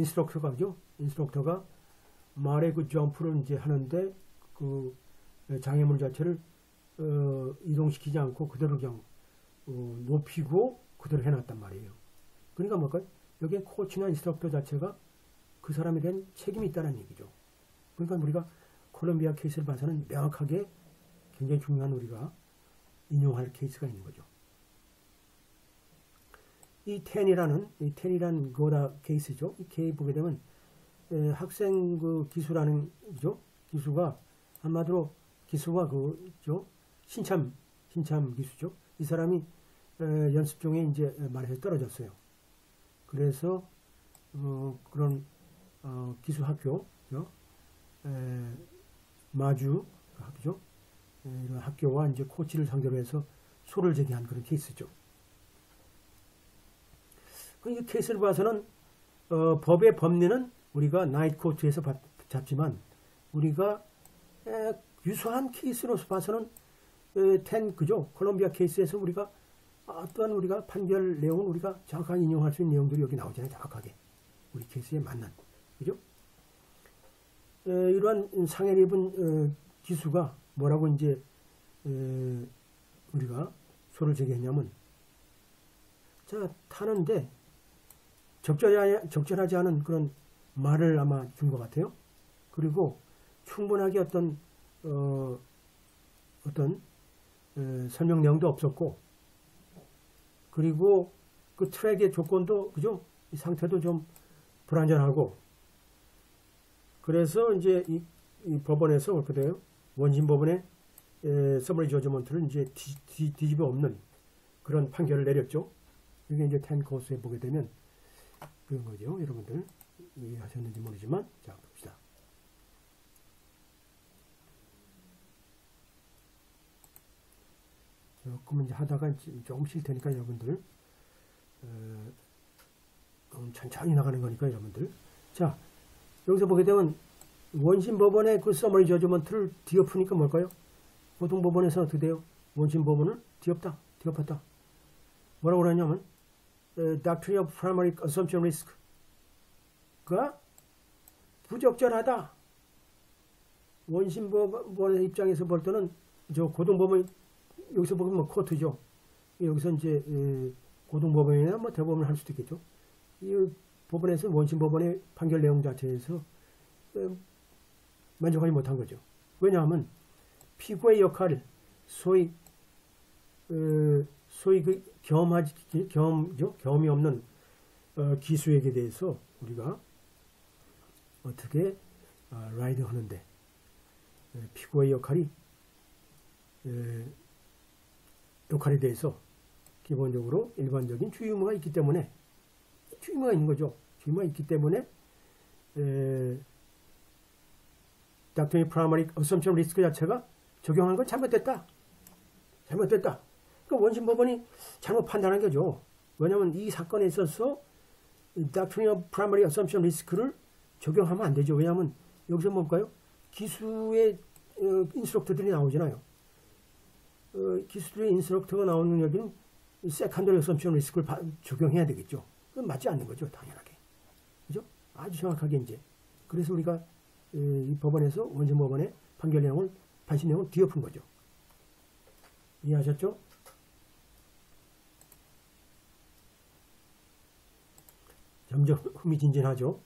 인스트럭터가죠. 인스트럭터가 말의 그 점프를 이제 하는데 그 장애물 자체를 이동시키지 않고 그대로 그냥 높이고 그대로 해놨단 말이에요. 그러니까 뭘까요? 여기에 코치나 인스트럭터 자체가 그 사람에 대한 책임이 있다는 얘기죠. 그러니까 우리가 콜롬비아 케이스를 봐서는 명확하게 굉장히 중요한 우리가 인용할 케이스가 있는 거죠. 이 텐이라는 거다 케이스죠. 이 케이스 보게 되면 학생 그 기수라는 거죠. 기수가 한마디로 기수가 그죠. 신참 기수죠. 이 사람이 연습 중에 이제 말해서 떨어졌어요. 그래서 그런 기수 학교, 마주 학교죠. 이런 학교와 이제 코치를 상대로 해서 소를 제기한 그런 케이스죠. 이 케이스를 봐서는 법의 법리는 우리가 나이트 코트에서 잡지만 우리가 유사한 케이스로서 봐서는 그죠. 콜롬비아 케이스에서 우리가 어떠한 우리가 판결 내용은 우리가 정확하게 인용할 수 있는 내용들이 여기 나오잖아요. 정확하게 우리 케이스에 맞는 그죠. 이러한 상해를 입은 기수가 뭐라고 이제 우리가 소를 제기했냐면, 자 타는데 적절하지 않은 그런 말을 아마 준 것 같아요. 그리고 충분하게 어떤 설명 내용도 없었고, 그리고 그 트랙의 조건도 그죠? 이 상태도 좀 불안전하고, 그래서 이제 이 법원에서 그렇게 돼요. 원심 법원의 서머리 저지먼트를 이제 뒤집어 엎는 그런 판결을 내렸죠. 이게 이제 10 코스에 보게 되면 그런 거죠. 여러분들 이해하셨는지 모르지만, 자 봅시다. 조금 이제 하다가 조금 쉴 테니까 여러분들 천천히 나가는 거니까 여러분들. 자 여기서 보게 되면 원심 법원의 그 서머리 저지먼트를 뒤엎으니까 뭘까요? 보통 법원에서 어떻게 돼요? 원심 법원을 뒤엎었다. 뭐라고 그러냐면 Doctrine of Primary Assumption Risk가 부적절하다. 원심 법원의 입장에서 볼 때는 저 고등법원, 여기서 보면 뭐 코트죠. 여기서 이제 고등법원이나 뭐 대법원을 할 수도 있겠죠. 이 법원에서 원심 법원의 판결 내용 자체에서 만족하지 못한 거죠. 왜냐하면 피고의 역할, 소위 그 경험이 없는 기수에게 대해서 우리가 어떻게 라이드 하는데 피고의 역할에 대해서 기본적으로 일반적인 주의 의무가 있기 때문에, 주의 의무가 있는 거죠. 주의 의무가 있기 때문에 Doctrine of Primary Assumption Risk 자체가 적용한 건 잘못됐다. 그러니까 원심 법원이 잘못 판단한 거죠. 왜냐하면 이 사건에 있어서 Doctrine of Primary Assumption Risk를 적용하면 안 되죠. 왜냐하면 여기서 뭘까요? 기수의 인스트럭터들이 나오잖아요. 기수들의 인스트럭터가 나오는 여기는 Secondary Assumption Risk를 적용해야 되겠죠. 그건 맞지 않는 거죠. 당연하게. 그죠? 아주 정확하게 이제. 그래서 우리가 이 법원에서 원심 법원의 판결 내용을, 판심 내용을 뒤엎은 거죠. 이해하셨죠? 점점 흥미진진하죠?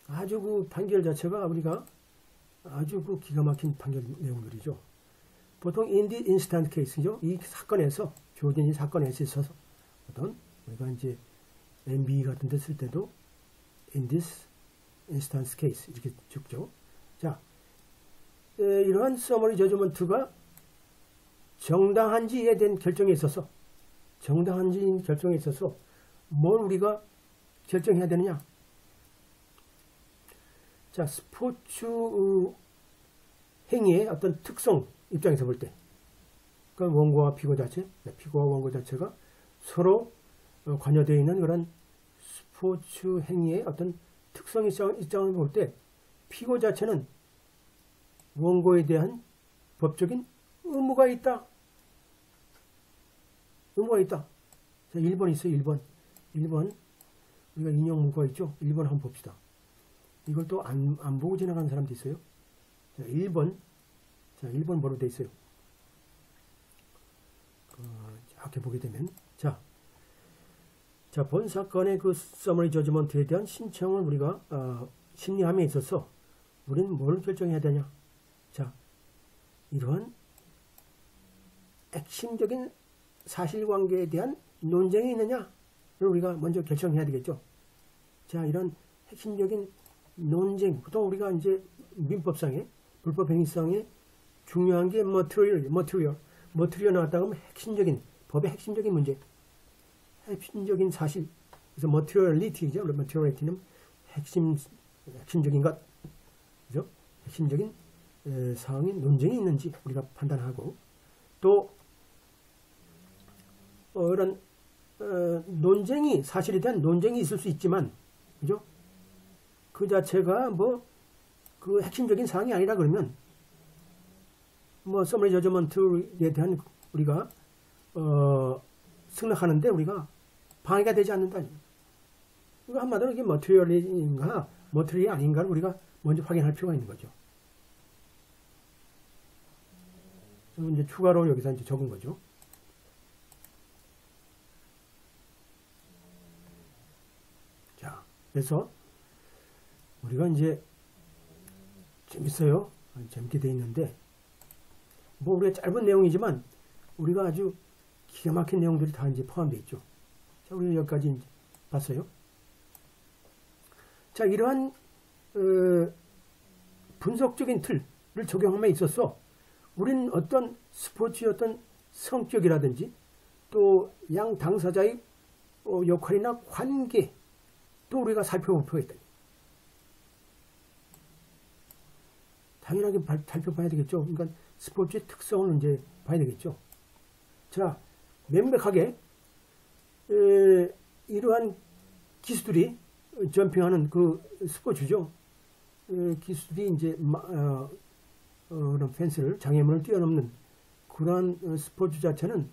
아주 그 판결 자체가 우리가 아주 그 기가 막힌 판결 내용들이죠. 보통 in the instant case죠. 이 사건에서, 주어진 이 사건에서 있어서 어떤 우리가 이제 MB 같은 데 쓸 때도 in this instance case 이렇게 적죠. 자, 이러한 서머리 저지먼트가 정당한지에 대한 결정에 있어서 뭘 우리가 결정해야 되느냐? 자, 스포츠 행위의 어떤 특성 입장에서 볼 때, 그러니까 원고와 피고 자체, 피고와 원고 자체가 서로 관여되어 있는 그런 스포츠 행위의 어떤 특성 입장을 볼 때, 피고 자체는 원고에 대한 법적인 의무가 있다. 자, 1번 있어요. 1번. 1번. 우리가 인용 문구가 있죠. 1번 한번 봅시다. 이걸 또 안 보고 지나가는 사람도 있어요. 자, 1번. 자, 1번 뭐로 돼 있어요? 이렇게 보게 되면, 자, 본 사건의 그 서머리 저지먼트에 대한 신청을 우리가 심리함에 있어서 우리는 뭘 결정해야 되냐? 자, 이러한 핵심적인 사실관계에 대한 논쟁이 있느냐를 우리가 먼저 결정해야 되겠죠. 자, 이런 핵심적인 논쟁, 보통 우리가 이제 민법상에, 불법행위상에 중요한 게 머티리얼 나왔다 그러면 핵심적인, 법의 핵심적인 문제, 핵심적인 사실. 그래서 머티리얼리티죠. 머티리얼리티는 핵심적인 것, 그죠? 핵심적인 사항인 논쟁이 있는지 우리가 판단하고, 또 이런 논쟁이, 사실에 대한 논쟁이 있을 수 있지만, 그죠? 그 자체가 뭐 그 핵심적인 사항이 아니라 그러면 서머리 저지먼트에 대한 우리가 승낙하는데 우리가 방해가 되지 않는다. 이거 한마디로 이게 머티리얼인가 머티리얼이 아닌가를 우리가 먼저 확인할 필요가 있는 거죠. 이제 추가로 여기서 이제 적은 거죠. 자, 그래서 우리가 이제 재밌어요. 재밌게 돼 있는데, 뭐 우리가 짧은 내용이지만 우리가 아주 기가 막힌 내용들이 다 이제 포함되어 있죠. 자, 우리가 여기까지 이제 봤어요. 자, 이러한 분석적인 틀을 적용함에 있어서 우리는 어떤 스포츠의 어떤 성격이라든지 또 양 당사자의 역할이나 관계 또 우리가 살펴볼 필요가 있다. 당연하게 살펴봐야 되겠죠. 그러니까 스포츠의 특성을 이제 봐야 되겠죠. 자, 명백하게 이러한 기수들이 점핑하는 그 스포츠죠. 기수들이 이제 그런 펜스를, 장애물을 뛰어넘는 그러한 스포츠 자체는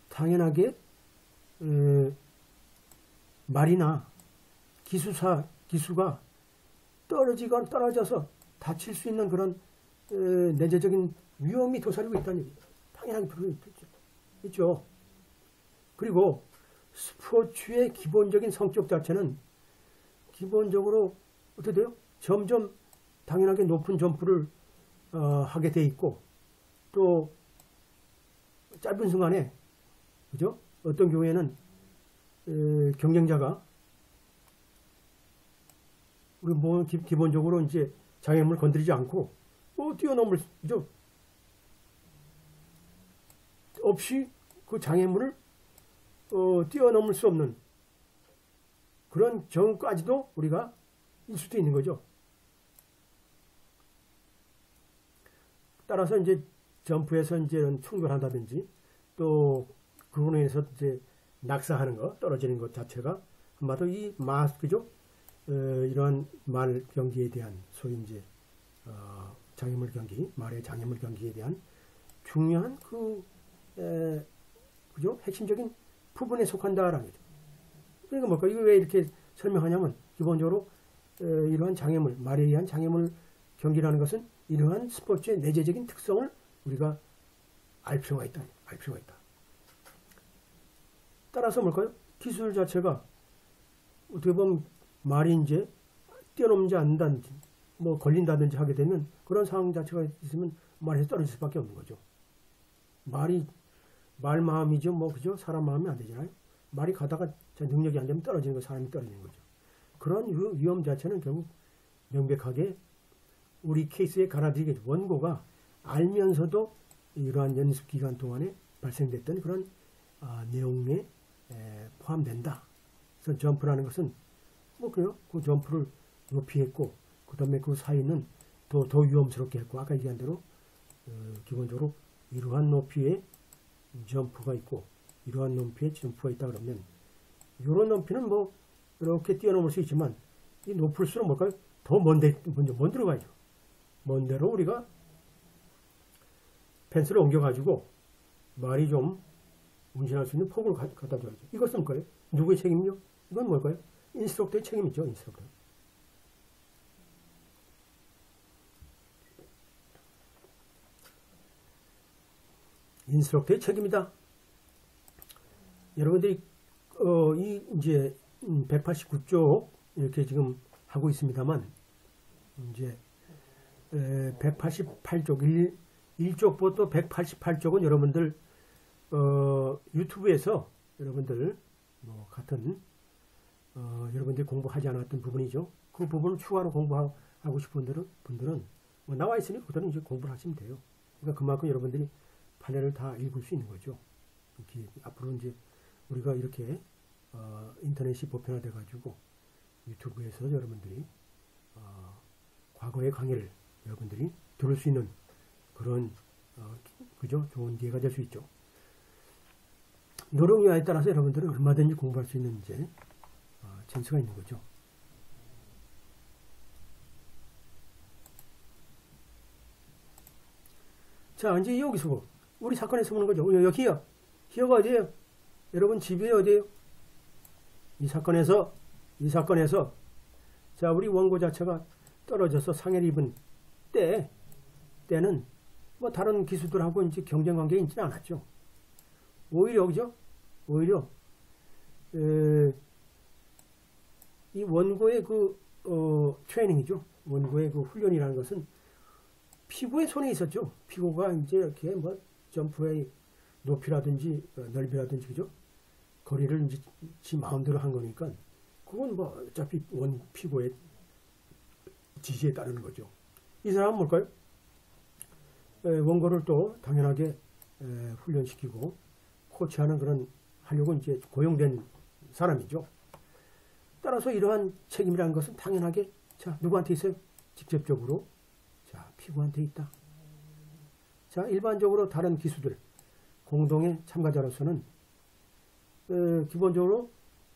당연하게 말이나 기수가 떨어져서 다칠 수 있는 그런 내재적인 위험이 도사리고 있다는 얘기죠. 당연하게 있죠. 그리고 스포츠의 기본적인 성격 자체는 기본적으로 어떻게 돼요? 점점 당연하게 높은 점프를 하게 돼 있고, 또 짧은 순간에, 그죠? 어떤 경우에는 경쟁자가 우리 뭐 기본적으로 이제 장애물을 건드리지 않고 뛰어넘을 죠 없이 그 장애물을 뛰어넘을 수 없는 그런 경우까지도 우리가 있을 수도 있는 거죠. 따라서 이제 점프에서 이제 충돌한다든지 또 그로 인해서 이제 낙사하는 거, 떨어지는 것 자체가 한마디로 이 그죠? 이러한 말 경기에 대한 소위 이제 장애물 경기, 말의 장애물 경기에 대한 중요한 그죠? 핵심적인 부분에 속한다라는 거죠. 그러니까 뭘까? 이거 왜 이렇게 설명하냐면 기본적으로 이러한 장애물, 말에 의한 장애물 경기라는 것은 이러한 스포츠의 내재적인 특성을 우리가 알 필요가 있다. 따라서 뭘까요? 기술 자체가 어떻게 보면 말이 이제 뛰어넘지 않는다든지 뭐 걸린다든지 하게 되면 그런 상황 자체가 있으면 말에서 떨어질 수밖에 없는 거죠. 말 마음이죠. 뭐 그죠? 사람 마음이 안 되잖아요. 말이 가다가 능력이 안 되면 떨어지는 거, 사람이 떨어지는 거죠. 그런 위험 자체는 결국 명백하게 우리 케이스에 갈아들이겠죠. 원고가 알면서도 이러한 연습 기간 동안에 발생됐던 그런 내용에 포함된다. 그래서 점프라는 것은 뭐 그래요. 그 점프를 높이 했고 그 다음에 그 사이는 더 위험스럽게 했고 아까 얘기한 대로 기본적으로 이러한 높이의 점프가 있고 이러한 높이의 점프가 있다 그러면 이런 높이는 뭐 이렇게 뛰어넘을 수 있지만 이 높을수록 뭘까요? 더 먼 데로 가죠. 먼 데로 우리가 펜스를 옮겨가지고 말이 좀 운신할 수 있는 폭을 갖다 줘야죠. 이것은 뭐예요? 누구의 책임이요? 이건 뭘까요? 인스트럭터의 책임이죠. 인스트럭터. 인스트럭터의 책임이다. 여러분들이 이 이제 189쪽 이렇게 지금 하고 있습니다만 이제 188쪽 1쪽부터 188쪽은 여러분들 유튜브에서 여러분들 뭐 같은 여러분들이 공부하지 않았던 부분이죠. 그 부분을 추가로 공부하고 싶은 분들은 뭐 나와 있으니 그들은 이제 공부를 하시면 돼요. 그러니까 그만큼 여러분들이 판례를 다 읽을 수 있는 거죠. 앞으로 이제 우리가 이렇게 인터넷이 보편화돼 가지고 유튜브에서 여러분들이 과거의 강의를 여러분들이 들을 수 있는 그런 그죠? 좋은 기회가 될 수 있죠. 노력에 따라서 여러분들은 얼마든지 공부할 수 있는 이제 찬스가 있는 거죠. 자, 이제 여기서 우리 사건에서 보는 거죠. 여기요. 히어가 어디예요? 여러분 집이 어디예요? 이 사건에서 자, 우리 원고 자체가 떨어져서 상해를 입은 때는 뭐 다른 기수들하고 이제 경쟁 관계에 있지는 않았죠. 오히려 그죠? 오히려 이 원고의 그 트레이닝이죠. 원고의 그 훈련이라는 것은 피고의 손에 있었죠. 피고가 이제 이렇게 뭐 점프의 높이라든지 넓이라든지 그죠? 거리를 이제 지 마음대로 한 거니까 그건 뭐 어차피 피고의 지시에 따르는 거죠. 이 사람은 뭘까요? 원고를 또 당연하게 훈련시키고 코치하는 그런 하려고 이제 고용된 사람이죠. 따라서 이러한 책임이라는 것은 당연하게 자 누구한테 있어요? 직접적으로 자 피고한테 있다. 자 일반적으로 다른 기수들 공동의 참가자로서는 기본적으로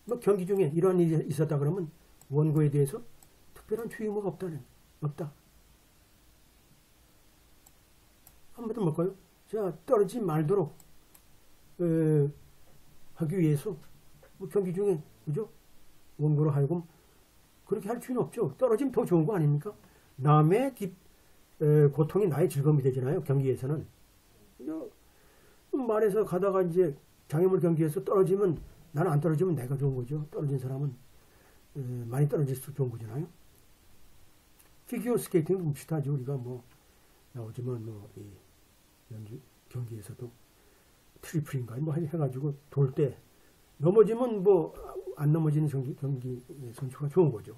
뭐 경기 중에 이러한 일이 있었다 그러면 원고에 대해서 특별한 주의 의무가 없다. 한마디로 뭘까요? 자 떨어지지 말도록 하기 위해서 뭐 경기 중에 그죠? 원고로 하여금 그렇게 할 필요는 없죠. 떨어지면 더 좋은 거 아닙니까? 남의 고통이 나의 즐거움이 되잖아요. 경기에서는. 말해서 가다가 이제 장애물 경기에서 떨어지면 나는 안 떨어지면 내가 좋은 거죠. 떨어진 사람은 많이 떨어질수록 좋은 거잖아요. 피겨 스케이팅도 비슷하죠. 우리가 뭐 나오지만 뭐 이 경기에서도 트리플인가 뭐 해가지고 돌 때 넘어지면 뭐 안 넘어지는 경기 선수가 좋은 거죠.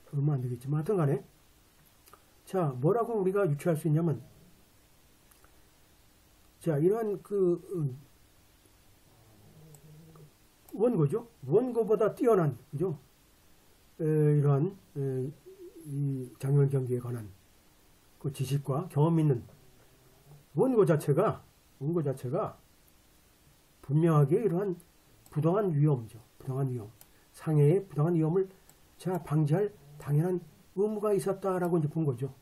그러면 안 되겠지만 하여튼 간에 자 뭐라고 우리가 유추할 수 있냐면 자 이러한 원고죠. 원고보다 뛰어난 그죠? 이러한 이 장애물 경기에 관한 그 지식과 경험 있는 원고 자체가 분명하게 이러한 부당한 위험이죠. 부당한 위험. 상해의 부당한 위험을 자 방지할 당연한 의무가 있었다라고 이제 본 거죠.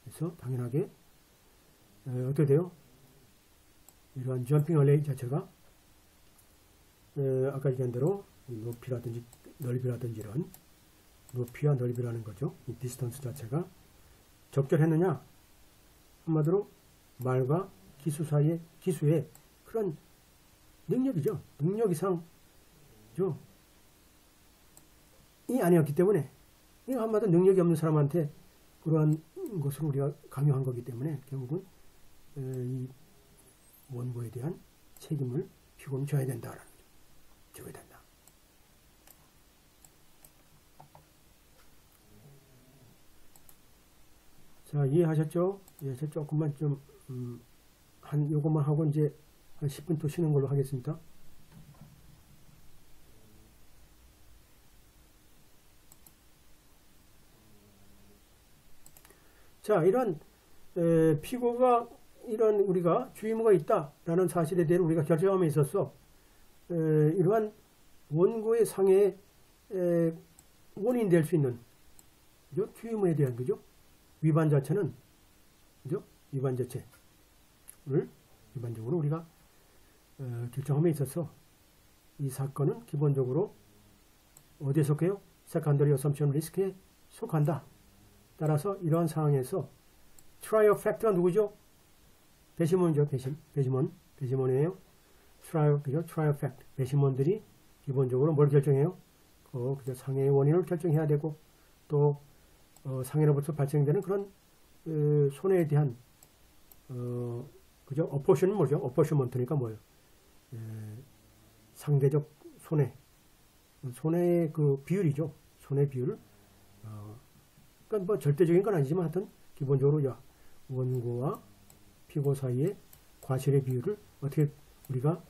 그래서 당연하게 어떻게 돼요? 이러한 점핑 얼레이 자체가 아까 얘기한 대로 높이라든지 넓이라든지 이런 높이와 넓이라는 거죠. 이 디스턴스 자체가 적절했느냐? 한마디로 말과 기수 사이의 기수의 그런 능력이죠. 능력 이상죠. 이 아니었기 때문에 이 한마디로 능력이 없는 사람한테 그러한 것을 우리가 강요한 거기 때문에 결국은 이 원고에 대한 책임을 피고는 져야 된다라는 거죠. 져야 된다. 자, 이해하셨죠? 예, 저 조금만 좀, 요것만 하고 이제 한 10분 또 쉬는 걸로 하겠습니다. 자, 이런, 피고가 이런 우리가 주의무가 있다라는 사실에 대해 우리가 결정함에 있어서, 이러한 원고의 상해의 원인이 될 수 있는, 그죠? 주의무에 대한 거죠. 위반 자체는 그죠? 위반 자체를 일반적으로 우리가 결정함에 있어서 이 사건은 기본적으로 어디에 속해요? Secondary Assumption Risk에 속한다. 따라서 이러한 상황에서 Trial Factor가 누구죠? 배심원이죠. 배심원이에요. Trial Fact. 배심원들이 기본적으로 뭘 결정해요? 그저 상해의 원인을 결정해야 되고 또 상해로부터 발생되는 그런 손해에 대한 그죠? 어포션은 뭐죠? 어포션먼트니까 뭐예요? 상대적 손해의 그 비율이죠. 손해 비율. 그러니까 뭐 절대적인 건 아니지만 하여튼 기본적으로 원고와 피고 사이의 과실의 비율을 어떻게 우리가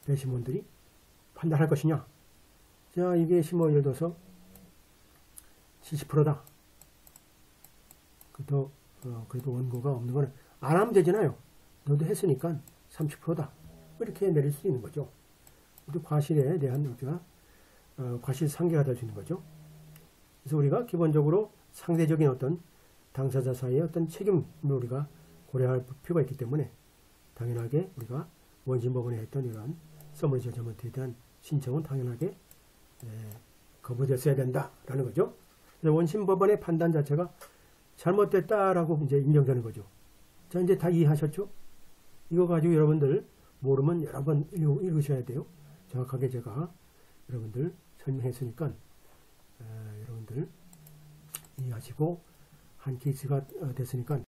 배심원들이 판단할 것이냐. 자, 이게 뭐 예를 들어서 70%다. 그래도 원고가 없는 거는 안 하면 되잖아요. 너도 했으니까 30%다. 이렇게 내릴 수 있는 거죠. 과실에 대한 우리가 과실 상계가 될 수 있는 거죠. 그래서 우리가 기본적으로 상대적인 어떤 당사자 사이의 어떤 책임을 우리가 고려할 필요가 있기 때문에 당연하게 우리가 원심법원에 했던 이러한 서머리 저지먼트에 대한 신청은 당연하게 거부됐어야 된다라는 거죠. 그래서 원심법원의 판단 자체가 잘못됐다라고 이제 인정되는 거죠. 자, 이제 다 이해하셨죠? 이거 가지고 여러분들 모르면 여러 번 읽으셔야 돼요. 정확하게 제가 여러분들 설명했으니까 여러분들 이해하시고 한 케이스가 됐으니까